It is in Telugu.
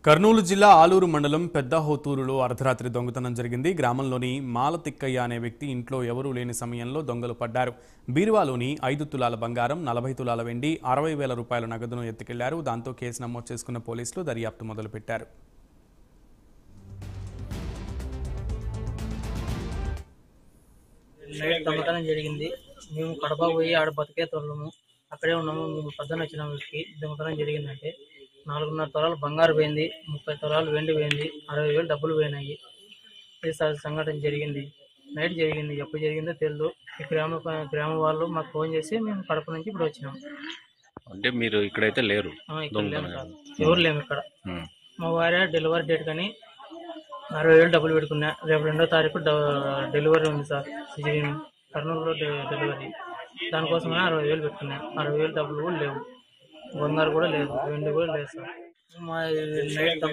కర్నూలు జిల్లా ఆలూరు మండలం పెద్ద హోతూరులో అర్ధరాత్రి దొంగతనం జరిగింది. గ్రామంలోని మాలతిక్కయ్య అనే వ్యక్తి ఇంట్లో ఎవరూ లేని సమయంలో దొంగలు పడ్డారు. బీరువాలోని 5 తులాల బంగారం, 40 తులాల వెండి, 60,000 రూపాయల నగదును ఎత్తుకెళ్లారు. దాంతో కేసు నమోదు చేసుకున్న పోలీసులు దర్యాప్తు మొదలుపెట్టారు. నైట్ దొంగతనం జరిగింది. మేము కడప పోయి ఆడ బతికే తోళ్ళము, అక్కడే ఉన్నాము. మేము పొద్దున్న వచ్చిన వీటికి దొంగతనం జరిగిందంటే 4.5 తులాలు బంగారు పోయింది, 30 తులాలు వెండి పోయింది, 60,000 డబ్బులు పోయినాయి. ఈ సంఘటన జరిగింది. నైట్ జరిగింది. ఎప్పుడు జరిగిందో తెలియదు. ఈ గ్రామ వాళ్ళు మాకు ఫోన్ చేసి మేము కడప నుంచి ఇప్పుడు వచ్చినాం. అంటే మీరు ఇక్కడైతే లేరు? ఇక్కడ లేము సార్, ఎవరు లేము ఇక్కడ. మా భార్య డెలివరీ డేట్ కానీ 60,000 డబ్బులు పెట్టుకున్నా. రేపు 2వ తారీఖు డెలివరీ ఉంది సార్, కర్నూలులో డెలివరీ. దానికోసమే 60,000 పెట్టుకున్నా. 60,000 డబ్బులు కూడా లేవు, బంగారు కూడా లేదు, వెండి కూడా లేదు సార్. మా నైట్